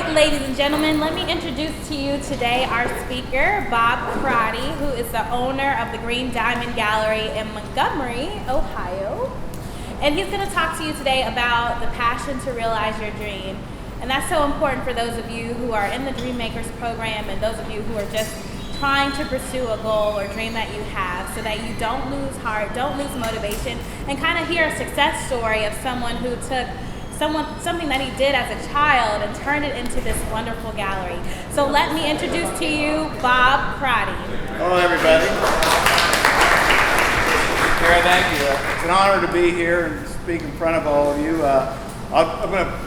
right, ladies and gentlemen, let me introduce to you today our speaker, Bob Crotty, who is the owner of the Green Diamond Gallery in Montgomery, Ohio. And he's going to talk to you today about the passion to realize your dream. And that's so important for those of you who are in the Dream Makers program and those of you who are just trying to pursue a goal or dream that you have, so that you don't lose heart, don't lose motivation, and kind of hear a success story of someone who took something that he did as a child and turned it into this wonderful gallery. So let me introduce to you Bob Crotty. Hello, everybody. Kara, thank you. It's an honor to be here and speak in front of all of you. I'm going to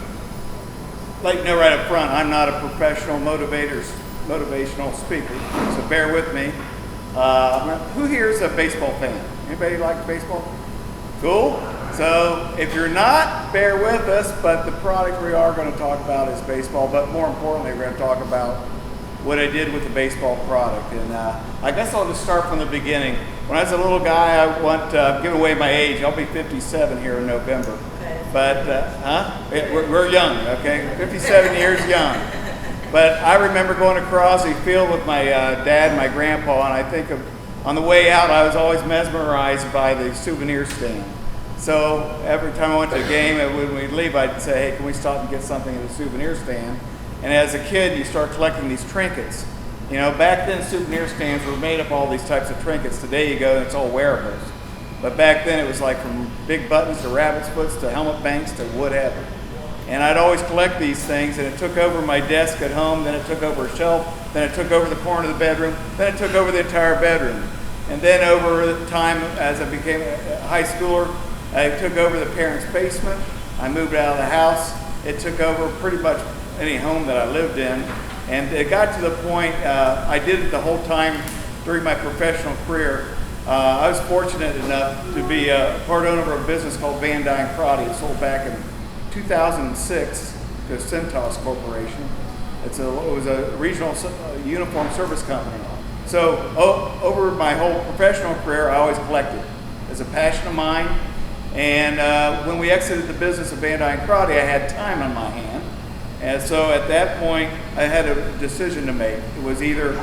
let you know right up front, I'm not a professional motivational speaker, so bear with me. Who here is a baseball fan? Anybody like baseball? Cool. So if you're not, bear with us, but the product we are going to talk about is baseball, but more importantly, we're going to talk about what I did with the baseball product. And I guess I'll just start from the beginning. When I was a little guy, I want to give away my age. I'll be 57 here in November. But, we're young, okay? 57 years young. But I remember going to Crosby Field with my dad and my grandpa, and I think on the way out, I was always mesmerized by the souvenir stand. So every time I went to a game, when we'd leave, I'd say, hey, can we stop and get something at the souvenir stand? And as a kid, you start collecting these trinkets. You know, back then, souvenir stands were made up all these types of trinkets. Today you go and it's all wearables. But back then it was like from big buttons to rabbit's foots to helmet banks to whatever. And I'd always collect these things, and it took over my desk at home, then it took over a shelf, then it took over the corner of the bedroom, then it took over the entire bedroom. And then over time, as I became a high schooler, I took over the parents' basement. I moved out of the house. It took over pretty much any home that I lived in. And it got to the point, I did it the whole time during my professional career. I was fortunate enough to be a part owner of a business called Van Dyne Crotty. It sold back in 2006 to Centos Corporation. It was a regional uniform service company. So over my whole professional career, I always collected. It's a passion of mine. And when we exited the business of Van Dyne Crotty, I had time on my hand. And so at that point, I had a decision to make. It was either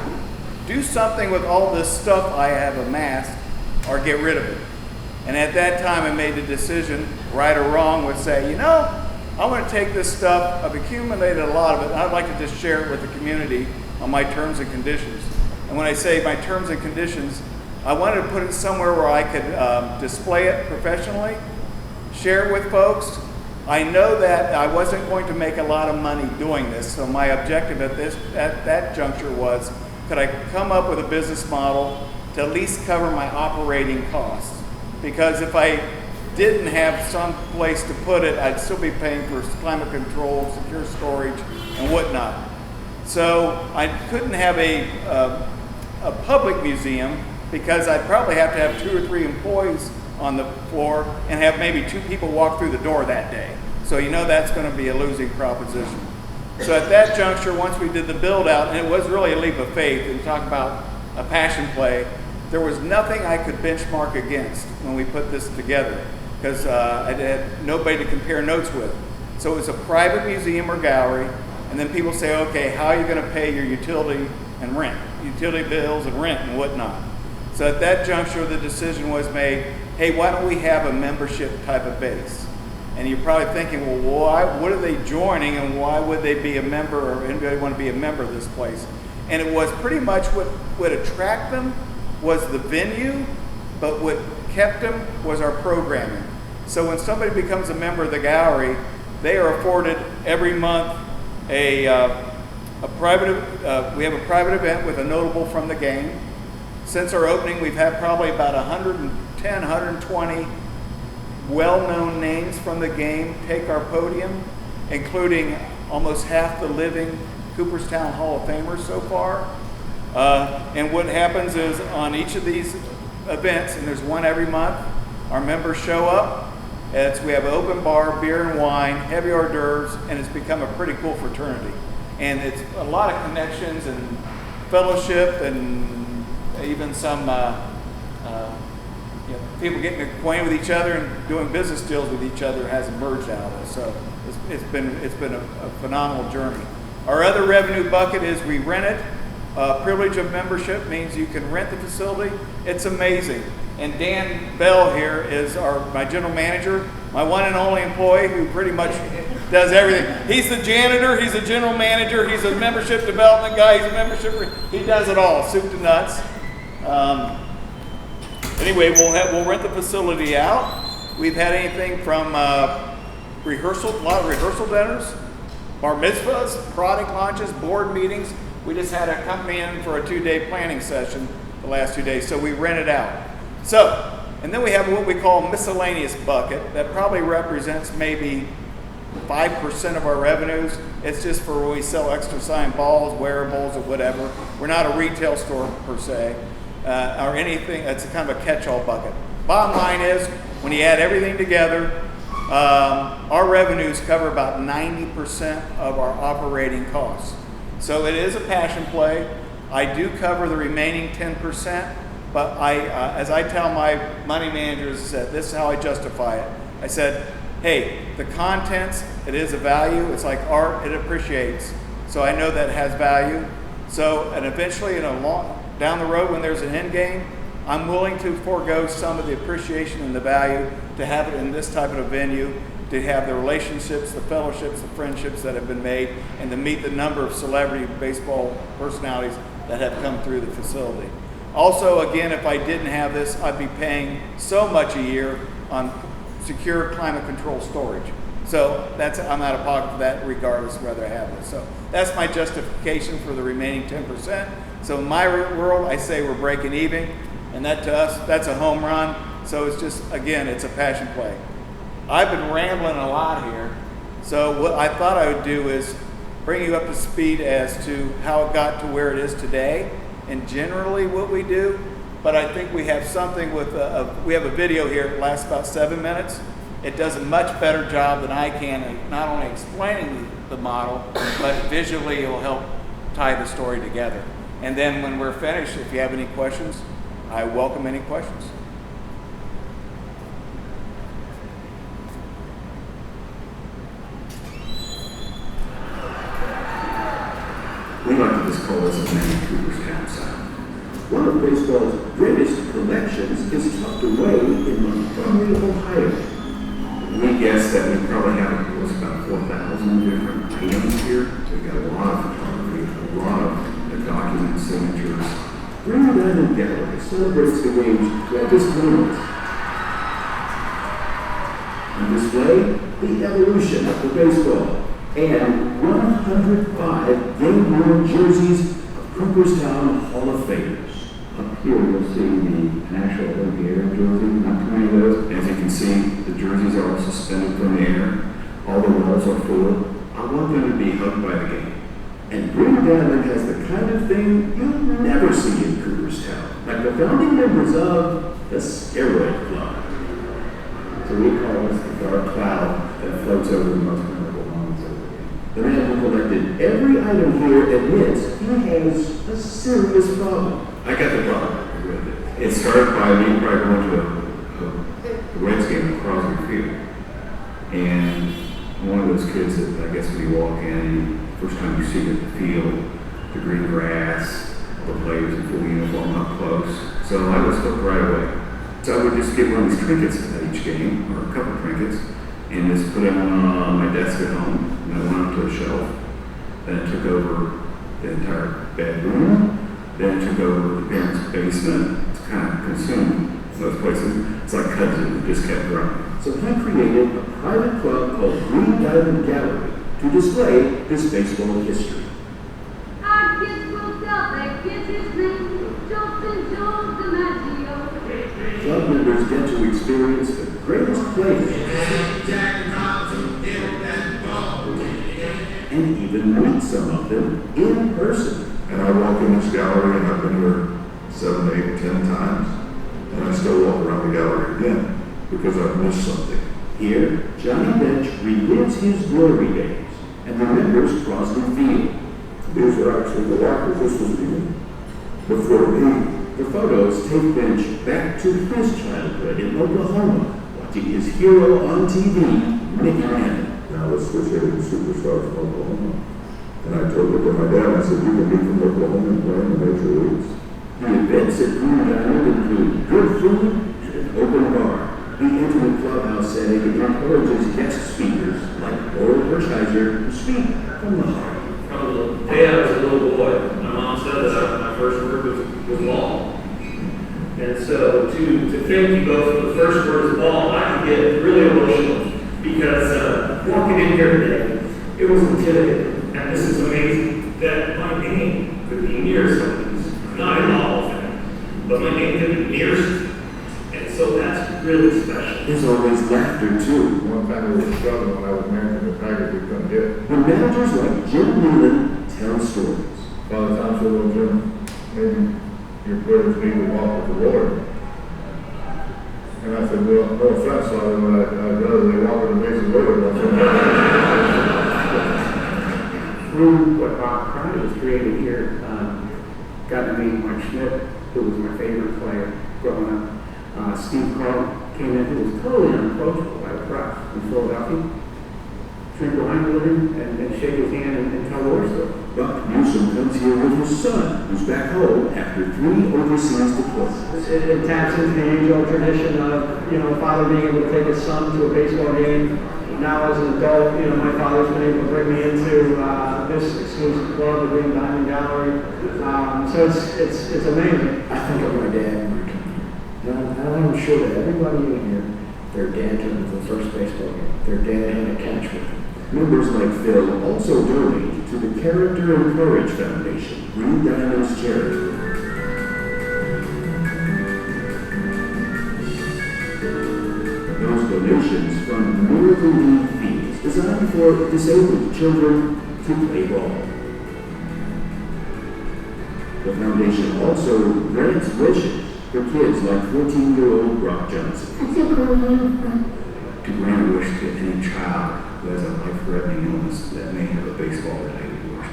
do something with all this stuff I have amassed or get rid of it. And at that time, I made the decision, right or wrong, would say, you know, I want to take this stuff, I've accumulated a lot of it, and I'd like to just share it with the community on my terms and conditions. And when I say my terms and conditions, I wanted to put it somewhere where I could display it professionally, share it with folks. I know that I wasn't going to make a lot of money doing this, so my objective at that juncture was, could I come up with a business model to at least cover my operating costs? Because if I didn't have some place to put it, I'd still be paying for climate control, secure storage, and whatnot. So I couldn't have a public museum because I'd probably have to have 2 or 3 employees on the floor and have maybe 2 people walk through the door that day. So you know that's going to be a losing proposition. So at that juncture, once we did the build out, and it was really a leap of faith, and talk about a passion play, there was nothing I could benchmark against when we put this together because I had nobody to compare notes with. So it was a private museum or gallery, and then people say, okay, how are you going to pay your utility and rent, utility bills and rent and whatnot? So at that juncture, the decision was made, hey, why don't we have a membership type of base? And you're probably thinking, well, what are they joining and why would they be a member or anybody want to be a member of this place? And it was pretty much what would attract them was the venue, but what kept them was our programming. So when somebody becomes a member of the gallery, they are afforded every month we have a private event with a notable from the game. Since our opening, we've had probably about 110, 120 well-known names from the game take our podium, including almost half the living Cooperstown Hall of Famers so far. And what happens is on each of these events, and there's one every month, our members show up. We have an open bar, beer and wine, heavy hors d'oeuvres, and it's become a pretty cool fraternity. And it's a lot of connections and fellowship and even some people getting acquainted with each other and doing business deals with each other has emerged out of it. So it's been a phenomenal journey. Our other revenue bucket is we rent it. Privilege of membership means you can rent the facility. It's amazing. And Dan Bell here is my general manager, my one and only employee who pretty much does everything. He's the janitor, he's the general manager, he's a membership development guy, he's a he does it all, soup to nuts. Anyway, we'll rent the facility out. We've had anything from a lot of rehearsal dinners, bar mitzvahs, product launches, board meetings. We just had a company in for a 2-day planning session the last 2 days, so we rent it out. So, and then we have what we call miscellaneous bucket that probably represents maybe 5% of our revenues. It's just for when we sell extra sign balls, wearables, or whatever. We're not a retail store per se, or anything. It's a kind of a catch-all bucket. Bottom line is, when you add everything together, our revenues cover about 90% of our operating costs. So it is a passion play. I do cover the remaining 10%, but as I tell my money managers, this is how I justify it. I said, hey, the contents, it is a value. It's like art, it appreciates. So I know that has value. So, and eventually down the road when there's an end game, I'm willing to forego some of the appreciation and the value to have it in this type of a venue, to have the relationships, the fellowships, the friendships that have been made, and to meet the number of celebrity baseball personalities that have come through the facility. Also, again, if I didn't have this, I'd be paying so much a year on secure climate control storage. So I'm out of pocket for that regardless of whether I have this. So that's my justification for the remaining 10%. So in my world, I say we're breaking even, and that to us, that's a home run. So it's just, again, it's a passion play. I've been rambling a lot here. So what I thought I would do is bring you up to speed as to how it got to where it is today and generally what we do. But I think we have something we have a video here. It lasts about 7 minutes. It does a much better job than I can at not only explaining the model, but visually it will help tie the story together. And then when we're finished, if you have any questions, I welcome any questions. We like to just call this a Manny Cooper's campsite. One of baseball's greatest collections is tucked away in Montgomery, Ohio. We guess that we probably have about 4,000 different items here. We've got a lot of photography, a lot of documents, signatures. Green Diamond Gallery celebrates the game's greatest moments. On display, the evolution of the baseball and 105 game-worn jerseys of Cooperstown Hall of Famers. Up here you'll see the National Olympic jersey, not too many of those. As you can see, the jerseys are all suspended from the air. All the walls are full. I want them to be hugged by the game. And Green Diamond has the kind of thing you'll never see in Cooperstown, like the founding members of the Steroid Club. So we call this the dark cloud that floats over the most memorable moments of the game. The man who collected every item here admits he has a serious problem. I got the problem with it. It started by me probably going to a Reds game at Crosby Field. And I'm one of those kids that I guess when you walk in, first time you see the field, the green grass, the players in full uniform up close. So I was hooked right away. So I would just get one of these trinkets at each game, or a couple trinkets, and just put them on my desk at home, and I went up to a shelf. Then it took over the entire bedroom. Then it took over the parents' basement. It's kind of consumed those places. It's like cousins that just kept growing. So he created a private club called Green Diamond Gallery to display this baseball history. Our kids will tell their kids his name, Jolton Joe DiMaggio. Club members get to experience the greatest players and even meet some of them in person. And I walk in this gallery, and I've been here 7, 8, 10 times, and I still walk around the gallery again because I've missed something. Here, Johnny Bench relives his glory days and remembers Crosby Field. These are actually the lockers. This was even before me. The photos take Bench back to his childhood in Oklahoma, watching his hero on TV, Mickey Mantle. Now let's switch over to superstars from Oklahoma. And I told my dad, I said, you can be from Oklahoma and play in the major leagues. The events at Green Diamond include good food and an open bar. The intimate clubhouse setting encourages guest speakers like Oral Hershiser to speak from the heart. From the day I was a little boy, my mom said that my first word was ball. And so to think you go from the first word is ball, I could get really emotional because walking in here today, it was intimidating. And this is amazing that my name could be near somebody's, not in all of them, but my name could be near somebody's. And so that's really special. There's always laughter too. One time we were struggling when I was managing the Tigers, we couldn't get. The managers like Jim Leland tell stories. Father Tom said, well, Jim, maybe your players need to walk with the Lord. And I said, well, no offense, Father, but I'd rather they walk with the bases loaded. Through what Bob Crotty was creating here, got to meet Mike Schmidt, who was my favorite player growing up. Steve Carl came in, who was totally unapproachable by the press in Philadelphia. Drink wine with him and shake his hand and tell war stories. Buck Newsom comes here with his son, who's back home after 3 overseas deployments. It taps into the age-old tradition of, a father being able to take his son to a baseball game. Now as an adult, my father's been able to bring me into this exclusive club, the Green Diamond Gallery. So it's amazing. I think of my dad when I come here. Now I'm sure that everybody in here, their dad took them to the first baseball game. Their dad had a catch with them. Members like Phil also donate to the Character and Courage Foundation, Green Diamond's charity. Those donations fund Miracle League fees designed for disabled children to play ball. The foundation also grants wishes for kids like 14-year-old Brock Johnson. To grant a wish to any child who has a life-threatening illness that may have a baseball-related wish.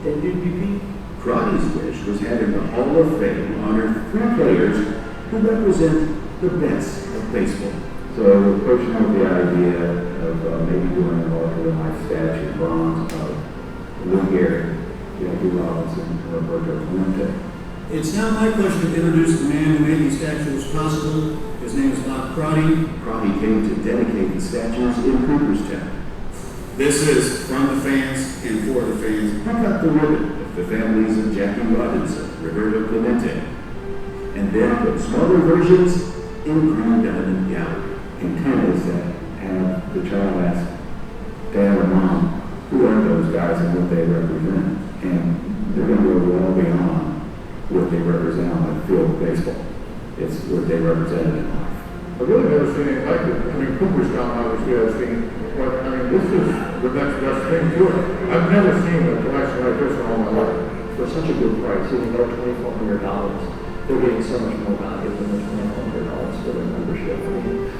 Then did you Crotty's wish was having the Hall of Fame honor 3 players who represent the best of baseball. So we're pushing with the idea of maybe doing a larger-than-life statue, bronze of Lou Gehrig, Jackie Robinson, Roberto Clemente. It's now my pleasure to introduce the man who made these statues possible. His name is Bob Crotty. Crotty came to dedicate the statues in Cooperstown. This is from the fans and for the fans. He cut the ribbon with the families of Jackie Robinson, Roberto Clemente, and then put smaller versions in Green Diamond Gallery. Intent is that have the child ask dad or mom, who are those guys and what they represent? And they're going to go well beyond what they represent on the field of baseball. It's what they represented in life. I've really never seen anything like it. I mean, Cooperstown, obviously, I've seen, but I mean, this is the next best thing to it. I've never seen a collection like this in all my life. For such a good price, even though $2,400, they're getting so much more value than the $2,400 for their membership. I mean,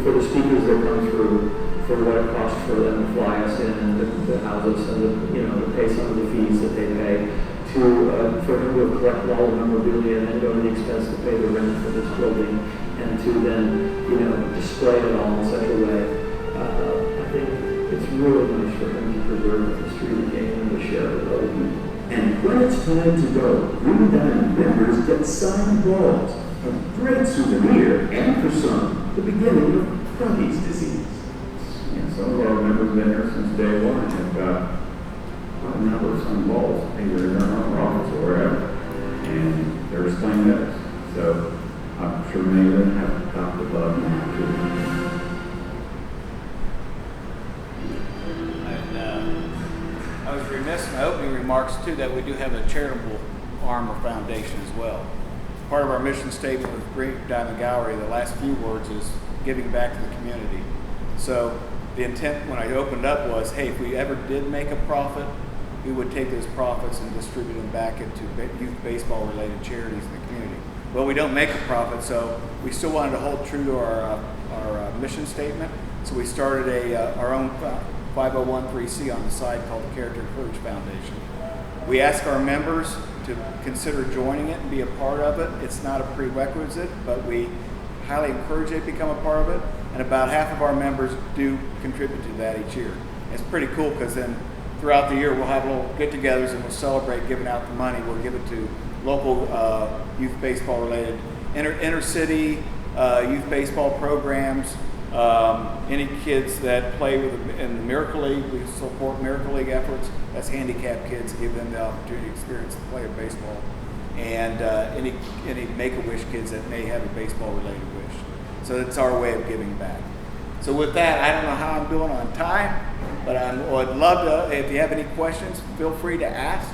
for the speakers that come through, for what it costs for them to fly us in and to house us and to pay some of the fees that they pay, for him to collect all the memorabilia and then go to the expense to pay the rent for this building and to then display it all in such a way. I think it's really nice for him to preserve the history of the game and to share it with other people. And when it's time to go, Green Diamond members get signed balls, a great souvenir, and for some, the beginning of Crotty's disease. And some of our members have been here since day one and have got a number of some balls, either in their own office or wherever. And they're displaying those. So I'm sure many of them have adopted love now too. I was remiss in my opening remarks too that we do have a charitable arm or foundation as well. Part of our mission statement with Green Diamond Gallery, the last few words is giving back to the community. So the intent when I opened up was, hey, if we ever did make a profit, we would take those profits and distribute them back into youth baseball related charities in the community. Well, we don't make a profit, so we still wanted to hold true to our mission statement. So we started our own 501(c) on the side called the Character and Courage Foundation. We ask our members to consider joining it and be a part of it. It's not a prerequisite, but we highly encourage they become a part of it. And about half of our members do contribute to that each year. It's pretty cool because then throughout the year we'll have little get-togethers and we'll celebrate giving out the money. We'll give it to local youth baseball related, inner city youth baseball programs. Any kids that play in the Miracle League, we support Miracle League efforts. That's handicapped kids, give them the opportunity to experience the play of baseball. And any Make-A-Wish kids that may have a baseball-related wish. So that's our way of giving back. So with that, I don't know how I'm doing on time, but I would love to, if you have any questions, feel free to ask.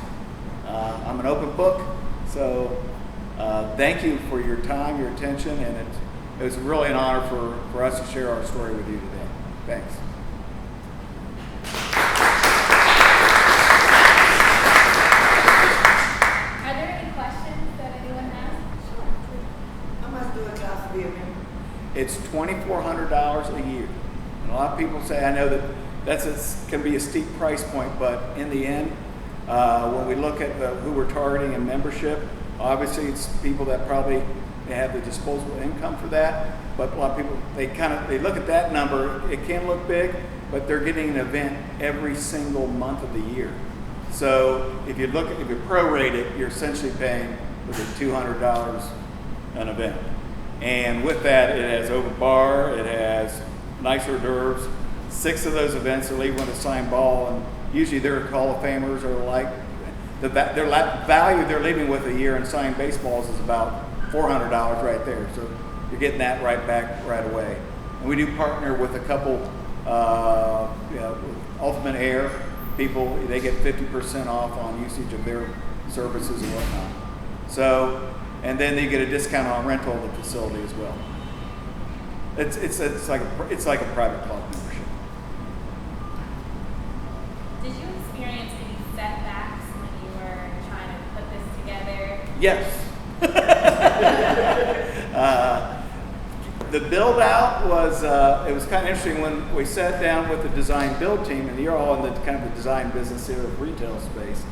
I'm an open book, so thank you for your time, your attention, and it was really an honor for us to share our story with you today. Thanks. Are there any questions that anyone has? How much do it cost to be a member? It's $2,400 a year. And a lot of people say, I know that can be a steep price point, but in the end, when we look at who we're targeting in membership, obviously it's people that probably have the disposable income for that. But a lot of people, they look at that number, it can look big, but they're getting an event every single month of the year. So if you prorate it, you're essentially paying $200 an event. And with that, it has open bar, it has nice hors d'oeuvres. 6 of those events are leaving with a signed ball, and usually they're Hall of Famers or like their value they're leaving with a year in signed baseballs is about $400 right there. So you're getting that right back right away. And we do partner with a couple, Ultimate Air people. They get 50% off on usage of their services and whatnot. So, and then they get a discount on rental of the facility as well. It's like a private club membership. Did you experience any setbacks when you were trying to put this together? Yes. The build out was it was kind of interesting when we sat down with the design build team, and you're all in the kind of the design business here of retail space.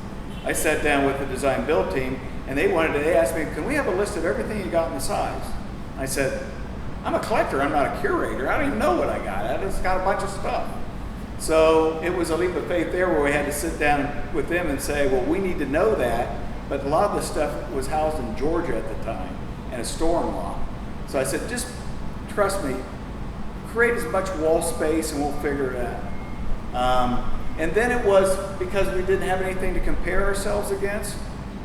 I sat down with the design build team, and they asked me, can we have a list of everything you got in the size? I said, I'm a collector, I'm not a curator. I don't even know what I got. I just got a bunch of stuff. So it was a leap of faith there where we had to sit down with them and say, well, we need to know that, but a lot of the stuff was housed in Georgia at the time in a store-in-law. So I said, just trust me, create as much wall space and we'll figure it out. And then it was because we didn't have anything to compare ourselves against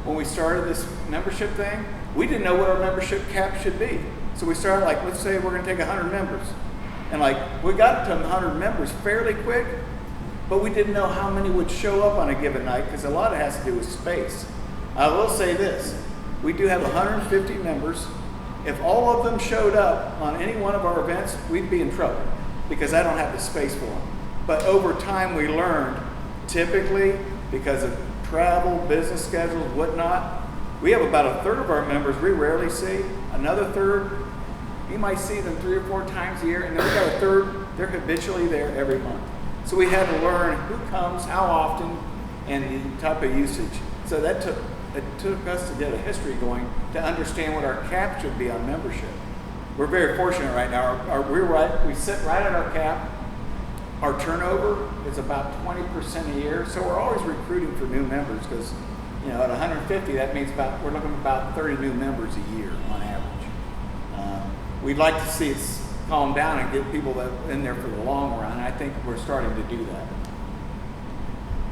when we started this membership thing, we didn't know what our membership cap should be. So we started let's say we're gonna take 100 members. And we got to 100 members fairly quick, but we didn't know how many would show up on a given night because a lot of it has to do with space. I will say this, we do have 150 members. If all of them showed up on any one of our events, we'd be in trouble because I don't have the space for them. But over time we learned, typically because of travel, business schedules, whatnot, we have about a third of our members we rarely see. Another third, you might see them 3 or 4 times a year, and then we got a third, they're habitually there every month. So we had to learn who comes, how often, and the type of usage. So it took us to get a history going to understand what our cap should be on membership. We're very fortunate right now. We sit right at our cap. Our turnover is about 20% a year, so we're always recruiting for new members because, at 150, that means we're looking at about 30 new members a year on average. We'd like to see it calm down and get people in there for the long run. I think we're starting to do that.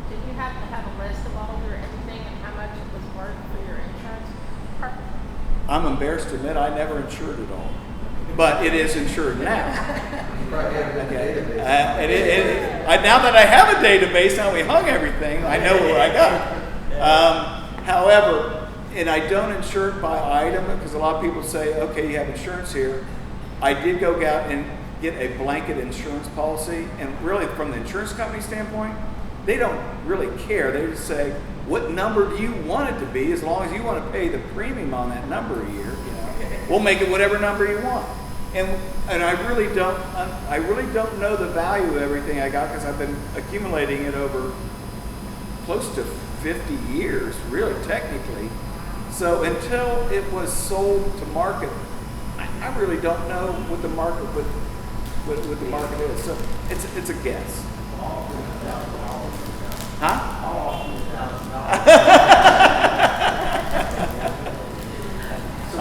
Did you have to have a list of all your everything and how much it was worth for your insurance department? I'm embarrassed to admit I never insured it all, but it is insured now. Okay. Now that I have a database, now we hung everything, I know what I got. However, and I don't insure it by item because a lot of people say, okay, you have insurance here. I did go out and get a blanket insurance policy, and really from the insurance company standpoint, they don't really care. They just say, what number do you want it to be? As long as you want to pay the premium on that number a year, we'll make it whatever number you want. And I really don't know the value of everything I got because I've been accumulating it over close to 50 years, really technically. So until it was sold to market, I really don't know what the market what the market is. So it's a guess. Huh? So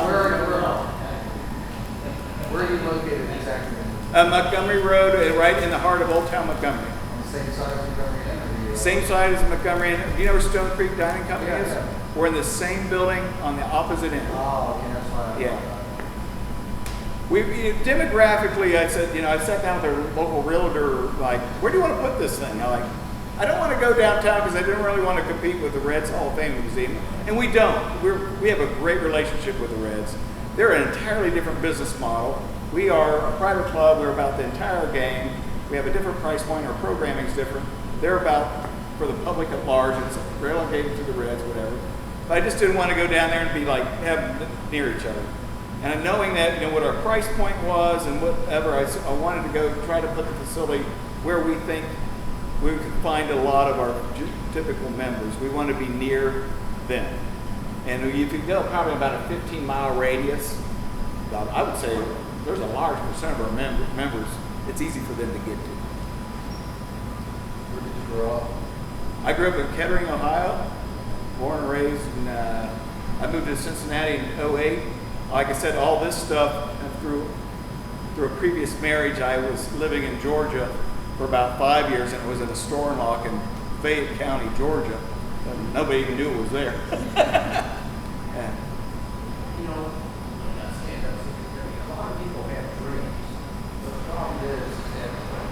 where are you located exactly? Montgomery Road, right in the heart of Old Town Montgomery. On the same side as Montgomery Inn? Same side as Montgomery Inn. Do you know where Stone Creek Dining Company is? Yeah. We're in the same building on the opposite end. Oh, okay, that's why. Yeah. Demographically, I said, I sat down with a local realtor, like, where do you want to put this thing? I'm like, I don't want to go downtown because I didn't really want to compete with the Reds Hall of Fame Museum. And we don't. We have a great relationship with the Reds. They're an entirely different business model. We are a private club. We're about the entire game. We have a different price point. Our programming is different. They're about for the public at large. It's relegated to the Reds, whatever. But I just didn't want to go down there and be like, have them near each other. And knowing that, what our price point was and whatever, I wanted to go try to put the facility where we think we could find a lot of our typical members. We want to be near them. And if you go probably about a 15-mile radius, I would say there's a large percent of our members, it's easy for them to get to. Where did you grow up? I grew up in Kettering, Ohio, born and raised, and I moved to Cincinnati in 2008. Like I said, all this stuff through a previous marriage. I was living in Georgia for about 5 years, and it was in a store in Lock in Fayette County, Georgia. And nobody even knew it was there. Yeah. A lot of people have dreams. But the problem is that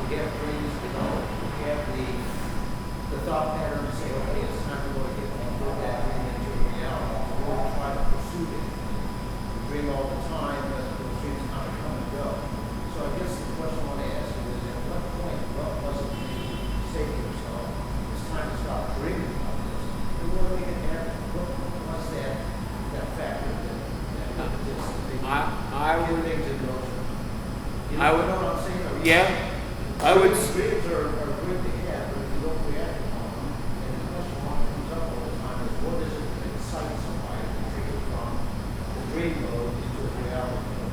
we have dreams, we have the thought pattern to say, okay, it's time to go get that dream into reality. We'll try to pursue it. We dream all the time, but those dreams kind of come and go. So I guess the question I want to ask you is, at what point, what was it that you say to yourself, it's time to stop dreaming about this? And what do we get happen? What was that factor that just I would things in motion? I would, know what I'm saying? yeah, I would. Dreams are good to have, but if you don't react on them, and the question mark that comes up all the time is, what is it that excites somebody to take it from the dream mode into a reality mode?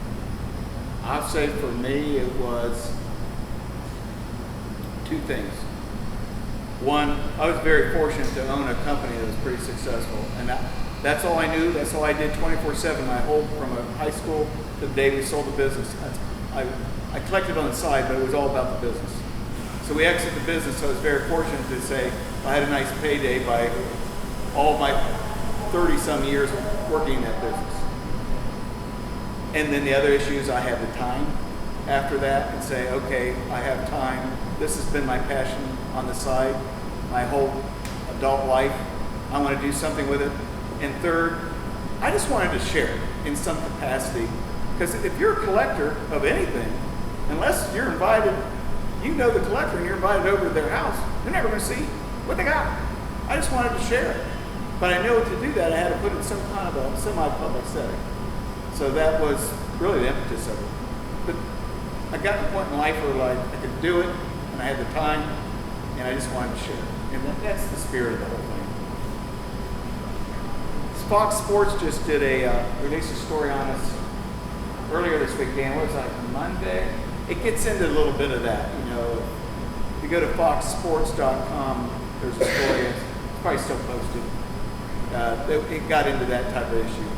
I'd say for me it was two things. One, I was very fortunate to own a company that was pretty successful, and that's all I knew. That's all I did 24/7. My whole from high school to the day we sold the business. I collected on the side, but it was all about the business. So we exited the business. So I was very fortunate to say I had a nice payday by all my 30-some years working in that business. And then the other issue is I had the time after that and say, okay, I have time. This has been my passion on the side, my whole adult life. I want to do something with it. And third, I just wanted to share it in some capacity. Because if you're a collector of anything, unless you're invited, you know the collector and you're invited over to their house, you're never going to see what they got. I just wanted to share it. But I know to do that, I had to put it in some kind of a semi-public setting. So that was really the impetus of it. But I got to a point in life where I could do it, and I had the time, and I just wanted to share it. And that's the spirit of the whole thing. Fox Sports just did released a story on us earlier this week, Dan. What was that, Monday? It gets into a little bit of that. If you go to foxsports.com, there's a story. It's probably still posted. It got into that type of issue.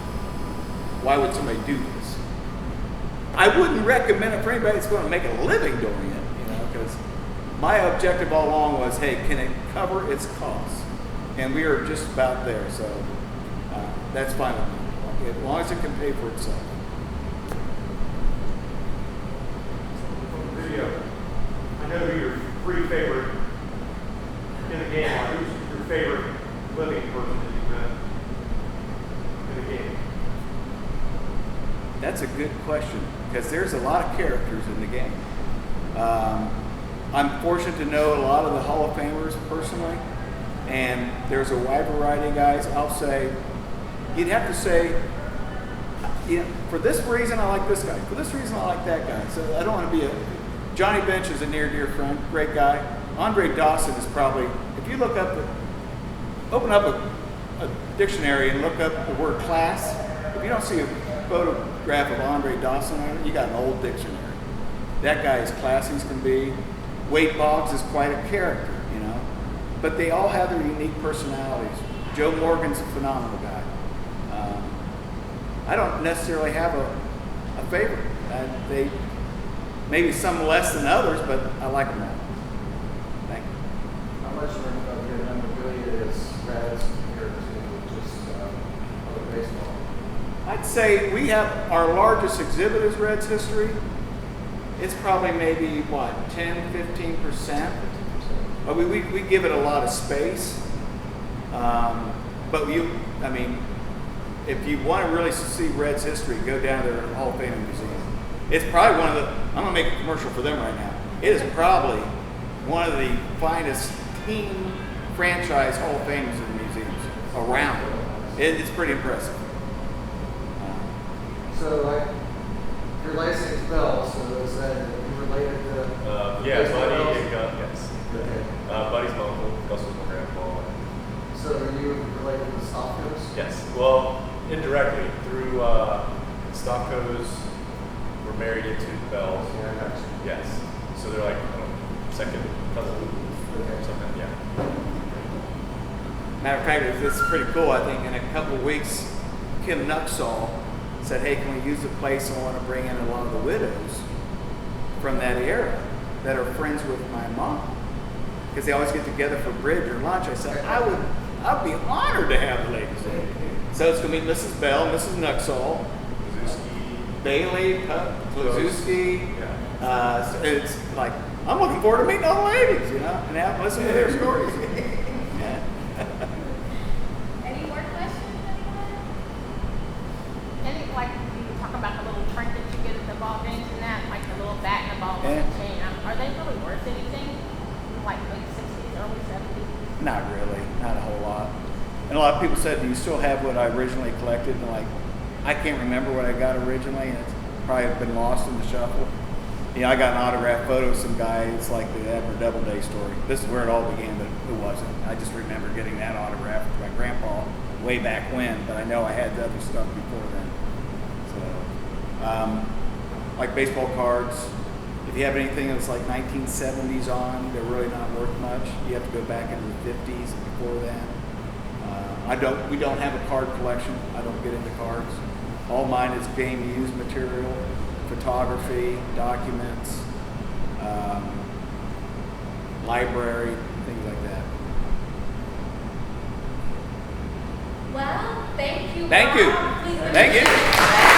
Why would somebody do this? I wouldn't recommend it for anybody that's going to make a living doing it, because my objective all along was, hey, can it cover its costs? And we are just about there, so that's fine with me, as long as it can pay for itself. I know who your three favorite in the game are. Who's your favorite living person that you've met in the game? That's a good question, because there's a lot of characters in the game. I'm fortunate to know a lot of the Hall of Famers personally, and there's a wide variety of guys. I'll say, you'd have to say, for this reason I like this guy, for this reason I like that guy. So I don't want to be Johnny Bench is a near dear friend, great guy. Andre Dawson is probably, if you open up a dictionary and look up the word class, if you don't see a photograph of Andre Dawson on it, you got an old dictionary. That guy is classy as can be. Wade Boggs is quite a character, but they all have their unique personalities. Joe Morgan's a phenomenal guy. I don't necessarily have a favorite. They maybe some less than others, but I like them all. Thank you. How much of your memorabilia is Reds compared to just other baseball? I'd say we have our largest exhibit is Reds history. It's probably maybe, 10, 15%. But we give it a lot of space. But if you want to really see Reds history, go down to their Hall of Fame Museum. It's probably one of the, I'm going to make a commercial for them right now. It is probably one of the finest team franchise Hall of Fames in museums around. It's pretty impressive. So, like, your last name's Bell, so is that you related to? Yeah, Buddy and yes. Okay. Buddy's my uncle, Gus's my grandpa. So are you related to the Stockos? Yes, well, indirectly through Stockos. We're married into the Bells. Yeah, I got you. Yes, so they're like second cousin or something. Yeah. Matter of fact, this is pretty cool. I think in a couple of weeks, Kim Nuxall said, "Hey, can we use the place? I want to bring in a lot of the widows from that era that are friends with my mom, because they always get together for bridge or lunch." I said, I'd be honored to have the ladies in. So it's going to be Mrs. Bell, Mrs. Nuxall, Bailey, Klazuski. Yeah. So it's like, I'm looking forward to meeting all the ladies, and listening to their stories. Yeah. Any more questions, anyone? Like you were talking about the little trinkets you get at the ball games and that, like the little bat and the ball and the chain. Are they really worth anything? Like late 60s, early 70s? Not really, not a whole lot. And a lot of people said, "Do you still have what I originally collected?" And I can't remember what I got originally, and it's probably been lost in the shuffle. I got an autographed photo of some guy. It's like the Ever Doubleday story. This is where it all began, but it wasn't. I just remember getting that autograph with my grandpa way back when, but I know I had the other stuff before then. So, like baseball cards, if you have anything that's like 1970s on, they're really not worth much. You have to go back into the 50s and before that. We don't have a card collection. I don't get into cards. All mine is game used material, photography, documents, library, things like that. Well, thank you. Thank you. Bob. Please Thank you.